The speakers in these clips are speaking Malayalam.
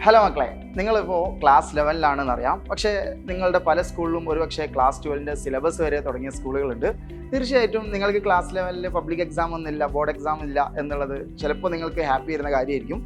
ഹലോ മക്കളെ, നിങ്ങളിപ്പോൾ ക്ലാസ് 11 അറിയാം. പക്ഷേ നിങ്ങളുടെ പല സ്കൂളിലും ഒരുപക്ഷെ ക്ലാസ് 12 സിലബസ് വരെ തുടങ്ങിയ സ്കൂളുകളുണ്ട്. തീർച്ചയായിട്ടും നിങ്ങൾക്ക് ക്ലാസ് 11 പബ്ലിക് എക്സാം ഒന്നുമില്ല, ബോർഡ് എക്സാം ഇല്ല എന്നുള്ളത് ചിലപ്പോൾ നിങ്ങൾക്ക് ഹാപ്പി വരുന്ന കാര്യമായിരിക്കും.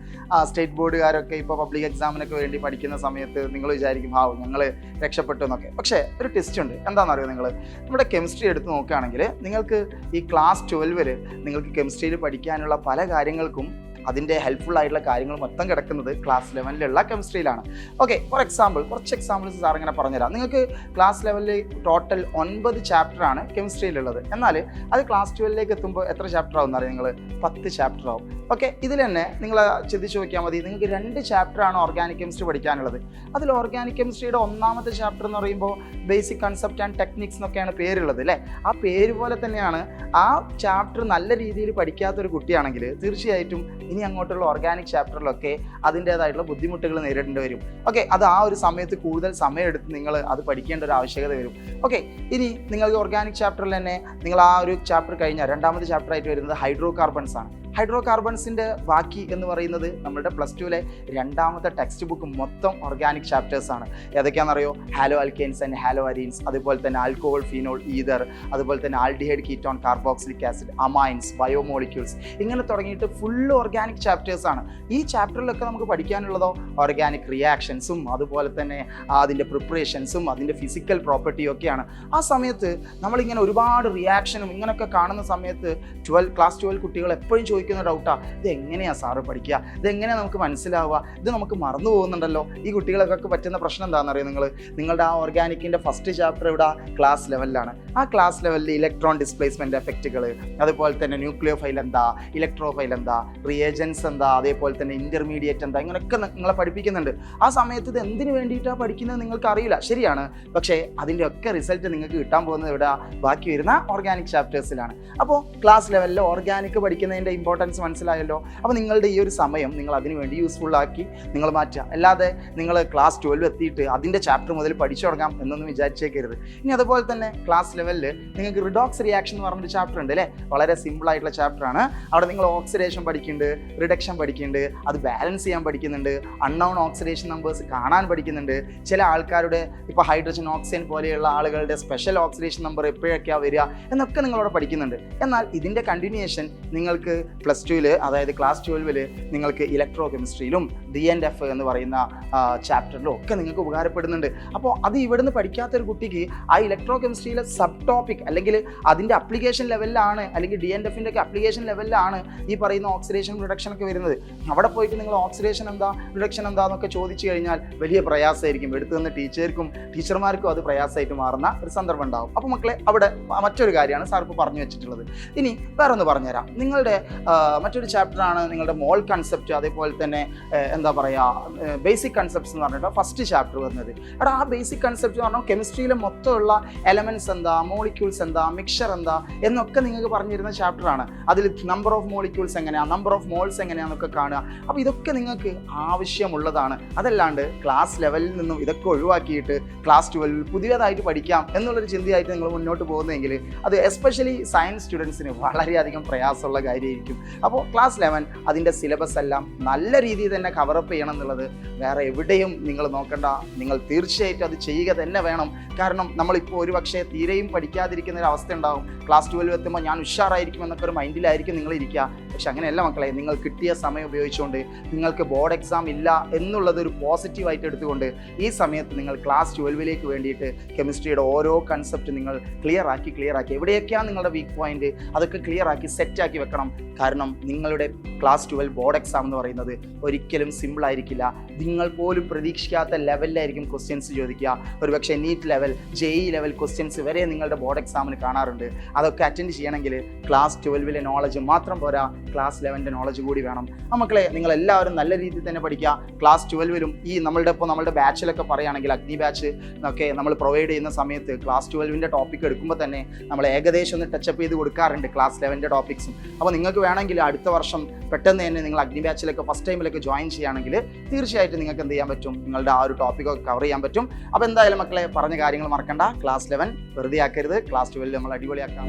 സ്റ്റേറ്റ് ബോർഡുകാരൊക്കെ ഇപ്പോൾ പബ്ലിക് എക്സാമിനൊക്കെ വേണ്ടി പഠിക്കുന്ന സമയത്ത് നിങ്ങൾ വിചാരിക്കും ഞങ്ങൾ രക്ഷപ്പെട്ടു എന്നൊക്കെ. പക്ഷേ ഒരു ടെസ്റ്റ് ഉണ്ട്. എന്താണെന്നറിയോ, നമ്മുടെ കെമിസ്ട്രി എടുത്ത് നോക്കുകയാണെങ്കിൽ നിങ്ങൾക്ക് ഈ ക്ലാസ് 12 നിങ്ങൾക്ക് കെമിസ്ട്രിയിൽ പഠിക്കാനുള്ള പല കാര്യങ്ങൾക്കും അതിൻ്റെ ഹെൽപ്ഫുൾ ആയിട്ടുള്ള കാര്യങ്ങൾ മൊത്തം കിടക്കുന്നത് ക്ലാസ് 11 കെമിസ്ട്രിയിലാണ്. ഓക്കെ, ഫോർ എക്സാമ്പിൾ കുറച്ച് എക്സാമ്പിൾസ് സാർ ഇങ്ങനെ പറഞ്ഞുതരാം. നിങ്ങൾക്ക് ക്ലാസ് 11 ടോട്ടൽ 9 ചാപ്റ്ററാണ് കെമിസ്ട്രിയിലുള്ളത്. എന്നാൽ അത് ക്ലാസ് 12 എത്തുമ്പോൾ എത്ര ചാപ്റ്റർ ആവും എന്നറിയാം? നിങ്ങൾ 10 ചാപ്റ്റർ ആവും. ഓക്കെ, ഇതിൽ തന്നെ നിങ്ങൾ ചിന്തിച്ച് നോക്കിയാൽ മതി. നിങ്ങൾക്ക് 2 ചാപ്റ്ററാണ് ഓർഗാനിക് കെമിസ്ട്രി പഠിക്കാനുള്ളത്. അതിൽ ഓർഗാനിക് കെമിസ്ട്രിയുടെ 1ാമത്തെ ചാപ്റ്റർ എന്ന് പറയുമ്പോൾ ബേസിക് കൺസെപ്റ്റ് ആൻഡ് ടെക്നിക്സ് എന്നൊക്കെയാണ് പേരുള്ളത് അല്ലേ? ആ പേര് പോലെ തന്നെയാണ്. ആ ചാപ്റ്റർ നല്ല രീതിയിൽ പഠിക്കാത്തൊരു കുട്ടിയാണെങ്കിൽ തീർച്ചയായിട്ടും ഇനി അങ്ങോട്ടുള്ള ഓർഗാനിക് ചാപ്റ്ററിലൊക്കെ അതിൻ്റേതായിട്ടുള്ള ബുദ്ധിമുട്ടുകൾ നേരിടേണ്ടി വരും. ഓക്കെ, അത് ആ ഒരു സമയത്ത് കൂടുതൽ സമയമെടുത്ത് നിങ്ങൾ അത് പഠിക്കേണ്ട ഒരു ആവശ്യകത വരും. ഓക്കെ, ഇനി നിങ്ങൾക്ക് ഓർഗാനിക് ചാപ്റ്ററിൽ തന്നെ നിങ്ങൾ ആ ഒരു ചാപ്റ്റർ കഴിഞ്ഞാൽ 2ാമത്തെ ചാപ്റ്റർ ആയിട്ട് വരുന്നത് ഹൈഡ്രോ കാർബൺസ് ആണ്. ഹൈഡ്രോ കാർബൺസിൻ്റെ ബാക്കി എന്ന് പറയുന്നത് നമ്മുടെ +2 2ാമത്തെ ടെക്സ്റ്റ് ബുക്ക് മൊത്തം ഓർഗാനിക് ചാപ്റ്റേഴ്സാണ്. ഏതൊക്കെയാണെന്നറിയോ? Haloalkanes and haloarenes, അതുപോലെ തന്നെ ആൽക്കഹോൾ, ഫീനോൾ, ഈതർ, അതുപോലെ തന്നെ aldehyde, ketone, carboxylic acid, amines, biomolecules, ഇങ്ങനെ തുടങ്ങിയിട്ട് ഫുള്ള് ഓർഗാനിക് ചാപ്റ്റേഴ്സാണ്. ഈ ചാപ്റ്ററിലൊക്കെ നമുക്ക് പഠിക്കാനുള്ളതോ ഓർഗാനിക് റിയാക്ഷൻസും അതുപോലെ തന്നെ അതിൻ്റെ പ്രിപ്പറേഷൻസും അതിൻ്റെ ഫിസിക്കൽ പ്രോപ്പർട്ടിയും ഒക്കെയാണ്. ആ സമയത്ത് നമ്മളിങ്ങനെ ഒരുപാട് റിയാക്ഷനും ഇങ്ങനെയൊക്കെ കാണുന്ന സമയത്ത് ക്ലാസ് 12 കുട്ടികൾ എപ്പോഴും ചോദിക്കുന്ന ഡൗട്ടാണ്, ഇതെങ്ങനെയാണ് സാറ് പഠിക്കുക, ഇതെങ്ങനെയാണ് നമുക്ക് മനസ്സിലാവുക, ഇത് നമുക്ക് മറന്നു പോകുന്നുണ്ടല്ലോ. ഈ കുട്ടികൾക്കൊക്കെ പറ്റുന്ന പ്രശ്നം എന്താണെന്നറിയോ? നിങ്ങളുടെ ആ ഓർഗാനിക്കിൻ്റെ ഫസ്റ്റ് ചാപ്റ്റർ ഇവിടെ ക്ലാസ് 11 ആ ക്ലാസ് 11 ഇലക്ട്രോൺ ഡിസ്പ്ലേസ്മെൻറ്റ് എഫക്റ്റുകൾ, അതുപോലെ തന്നെ ന്യൂക്ലിയോഫൈൽ എന്താ, ഇലക്ട്രോഫൈൽ എന്താ, റിയേജൻസ് എന്താ, അതേപോലെ തന്നെ ഇൻ്റർമീഡിയറ്റ് എന്താ, ഇങ്ങനെയൊക്കെ നിങ്ങളെ പഠിപ്പിക്കുന്നുണ്ട്. ആ സമയത്ത് ഇത് എന്തിനു വേണ്ടിയിട്ടാണ് പഠിക്കുന്നത് നിങ്ങൾക്ക് അറിയില്ല, ശരിയാണ്. പക്ഷേ അതിൻ്റെ ഒക്കെ റിസൾട്ട് നിങ്ങൾക്ക് കിട്ടാൻ പോകുന്നത് ഇവിടെ ബാക്കി വരുന്ന ഓർഗാനിക് ചാപ്റ്റേഴ്സിലാണ്. അപ്പോൾ ക്ലാസ് 11 ഓർഗാനിക് പഠിക്കുന്നതിൻ്റെ ഇമ്പോർട്ടൻസ് മനസ്സിലായല്ലോ. അപ്പോൾ നിങ്ങളുടെ ഈ ഒരു സമയം നിങ്ങൾ അതിനു വേണ്ടി യൂസ്ഫുൾ ആക്കി നിങ്ങൾ മാറ്റുക. അല്ലാതെ നിങ്ങൾ ക്ലാസ് 12 എത്തിയിട്ട് അതിൻ്റെ ചാപ്റ്റർ മുതൽ പഠിച്ചു തുടങ്ങാം എന്നൊന്നും വിചാരിച്ചേക്കരുത്. ഇനി അതുപോലെ തന്നെ ക്ലാസ് 11 നിങ്ങൾക്ക് റിഡോക്സ് റിയാക്ഷൻ എന്ന് പറഞ്ഞൊരു ചാപ്റ്റർ ഉണ്ട് അല്ലേ? വളരെ സിമ്പിൾ ആയിട്ടുള്ള ചാപ്റ്ററാണ്. അവിടെ നിങ്ങൾ ഓക്സിഡേഷൻ പഠിക്കുന്നുണ്ട്, റിഡക്ഷൻ പഠിക്കുന്നുണ്ട്, അത് ബാലൻസ് ചെയ്യാൻ പഠിക്കുന്നുണ്ട്, അൺനോൺ ഓക്സിഡേഷൻ നമ്പേഴ്സ് കാണാൻ പഠിക്കുന്നുണ്ട്. ചില ആൾക്കാരുടെ ഇപ്പോൾ ഹൈഡ്രജൻ ഓക്സിജൻ പോലെയുള്ള ആളുകളുടെ സ്പെഷ്യൽ ഓക്സിഡേഷൻ നമ്പർ എപ്പോഴൊക്കെയാണ് വരിക എന്നൊക്കെ നിങ്ങളവിടെ പഠിക്കുന്നുണ്ട്. എന്നാൽ ഇതിൻ്റെ കണ്ടിന്യൂവേഷൻ നിങ്ങൾക്ക് +2 അതായത് ക്ലാസ് 12 നിങ്ങൾക്ക് ഇലക്ട്രോ കെമിസ്ട്രിയിലും DNF എന്ന് പറയുന്ന ചാപ്റ്ററിലും ഒക്കെ നിങ്ങൾക്ക് ഉപകാരപ്പെടുന്നുണ്ട്. അപ്പോൾ അത് ഇവിടുന്ന് പഠിക്കാത്തൊരു കുട്ടിക്ക് ആ ഇലക്ട്രോ കെമിസ്ട്രിയിലെ സബ് ടോപ്പിക് അല്ലെങ്കിൽ അതിൻ്റെ അപ്ലിക്കേഷൻ ലെവലിലാണ്, അല്ലെങ്കിൽ DNFൻ്റെ ഒക്കെ അപ്ലിക്കേഷൻ ലെവലിലാണ് ഈ പറയുന്ന ഓക്സിഡേഷൻ റിഡക്ഷൻ ഒക്കെ വരുന്നത്. അവിടെ പോയിട്ട് നിങ്ങൾ ഓക്സിഡേഷൻ എന്താ, റിഡക്ഷൻ എന്താന്നൊക്കെ ചോദിച്ചു കഴിഞ്ഞാൽ വലിയ പ്രയാസമായിരിക്കും. എടുത്തു നിന്ന് ടീച്ചർമാർക്കും അത് പ്രയാസമായിട്ട് മാറുന്ന ഒരു സന്ദർഭം ഉണ്ടാകും. അപ്പോൾ മക്കളെ, അവിടെ മറ്റൊരു കാര്യമാണ് സാർ ഇപ്പോൾ പറഞ്ഞു വെച്ചിട്ടുള്ളത്. ഇനി വേറെ ഒന്ന് പറഞ്ഞുതരാം. നിങ്ങളുടെ മറ്റൊരു ചാപ്റ്ററാണ് നിങ്ങളുടെ മോൾ കൺസെപ്റ്റ്, അതേപോലെ തന്നെ എന്താ പറയുക ബേസിക് കൺസെപ്റ്റ്സ് എന്ന് പറഞ്ഞിട്ട് ഫസ്റ്റ് ചാപ്റ്റർ വരുന്നത്. അവിടെ ആ ബേസിക് കൺസെപ്റ്റ് എന്ന് പറഞ്ഞാൽ കെമിസ്ട്രിയിലെ മൊത്തമുള്ള എലമെൻറ്റ്സ് എന്താ, മോളിക്യൂൾസ് എന്താ, മിക്സർ എന്താ എന്നൊക്കെ നിങ്ങൾക്ക് പറഞ്ഞിരുന്ന ചാപ്റ്ററാണ്. അതിൽ നമ്പർ ഓഫ് മോളിക്യൂൾസ് എങ്ങനെയാണ്, നമ്പർ ഓഫ് മോൾസ് എങ്ങനെയാണെന്നൊക്കെ കാണുക. അപ്പോൾ ഇതൊക്കെ നിങ്ങൾക്ക് ആവശ്യമുള്ളതാണ്. അതല്ലാണ്ട് ക്ലാസ് 11 നിന്നും ഇതൊക്കെ ഒഴിവാക്കിയിട്ട് ക്ലാസ് 12 പുതിയതായിട്ട് പഠിക്കാം എന്നുള്ളൊരു ചിന്തയായിട്ട് നിങ്ങൾ മുന്നോട്ട് പോകുന്നതെങ്കിൽ അത് എസ്പെഷ്യലി സയൻസ് സ്റ്റുഡൻസിന് വളരെയധികം പ്രയാസമുള്ള കാര്യമായിരിക്കും. അപ്പോൾ ക്ലാസ് 11 അതിൻ്റെ സിലബസ് എല്ലാം നല്ല രീതിയിൽ തന്നെ കവറപ്പ് ചെയ്യണം എന്നുള്ളത് വേറെ എവിടെയും നിങ്ങൾ നോക്കണ്ട. നിങ്ങൾ തീർച്ചയായിട്ടും അത് ചെയ്യുക തന്നെ വേണം. കാരണം നമ്മളിപ്പോൾ ഒരു പക്ഷേ തീരെയും പഠിക്കാതിരിക്കുന്ന ഒരു അവസ്ഥ ഉണ്ടാകും. ക്ലാസ് 12 എത്തുമ്പോൾ ഞാൻ ഉഷാറായിരിക്കും എന്നൊക്കെ ഒരു മൈൻഡിലായിരിക്കും നിങ്ങൾ ഇരിക്കുക. പക്ഷെ അങ്ങനെയല്ല മക്കളെ. നിങ്ങൾ കിട്ടിയ സമയം ഉപയോഗിച്ചുകൊണ്ട് നിങ്ങൾക്ക് ബോർഡ് എക്സാം ഇല്ല എന്നുള്ളത് ഒരു പോസിറ്റീവായിട്ട് എടുത്തുകൊണ്ട് ഈ സമയത്ത് നിങ്ങൾ ക്ലാസ് 12 വേണ്ടിയിട്ട് കെമിസ്ട്രിയുടെ ഓരോ കൺസെപ്റ്റ് നിങ്ങൾ ക്ലിയർ ആക്കി എവിടെയൊക്കെയാണ് നിങ്ങളുടെ വീക്ക് പോയിന്റ് അതൊക്കെ ക്ലിയർ ആക്കി സെറ്റാക്കി വെക്കണം. കാരണം നിങ്ങളുടെ ക്ലാസ് 12 ബോർഡ് എക്സാം എന്ന് പറയുന്നത് ഒരിക്കലും സിമ്പിൾ ആയിരിക്കില്ല. നിങ്ങൾ പോലും പ്രതീക്ഷിക്കാത്ത ലെവലിലായിരിക്കും ക്വസ്റ്റ്യൻസ് ചോദിക്കുക. ഒരുപക്ഷെ NEET level, JEE level questions വരെ നിങ്ങളുടെ ബോർഡ് എക്സാമിന് കാണാറുണ്ട്. അതൊക്കെ അറ്റൻഡ് ചെയ്യണമെങ്കിൽ ക്ലാസ് 12 നോളജ് മാത്രം പോരാ, ക്ലാസ് 11 നോളജ് കൂടി വേണം. മക്കളെ, നിങ്ങളെല്ലാവരും നല്ല രീതിയിൽ തന്നെ പഠിക്കുക. ക്ലാസ് 12 ഈ നമ്മളുടെ ബാച്ചിലൊക്കെ പറയുകയാണെങ്കിൽ അഗ്നി ബാച്ച് ഒക്കെ നമ്മൾ പ്രൊവൈഡ് ചെയ്യുന്ന സമയത്ത് ക്ലാസ് 12 ടോപ്പിക് എടുക്കുമ്പോൾ തന്നെ നമ്മൾ ഏകദേശം ഒന്ന് ടച്ചപ്പ് ചെയ്ത് കൊടുക്കാറുണ്ട് ക്ലാസ് 11 ടോപ്പിക്സും. അപ്പോൾ നിങ്ങൾക്ക് വേണമെങ്കിൽ അടുത്ത വർഷം പെട്ടെന്ന് തന്നെ നിങ്ങൾ അഗ്നി ബാച്ചിലൊക്കെ ഫസ്റ്റ് ടൈമിലൊക്കെ ജോയിൻ ചെയ്യുകയാണെങ്കിൽ തീർച്ചയായിട്ടും നിങ്ങൾക്ക് എന്ത് ചെയ്യാൻ പറ്റും, നിങ്ങളുടെ ആ ഒരു ടോപ്പിക്കൊക്കെ കവർ ചെയ്യാൻ പറ്റും. അപ്പോൾ എന്തായാലും മക്കളെ, പറഞ്ഞ കാര്യങ്ങൾ മറക്കണ്ട. ക്ലാസ് 11 വെറുതെ ആക്കരുത്. ക്ലാസ് 12 നമ്മൾ അടിപൊളിയാക്കാം.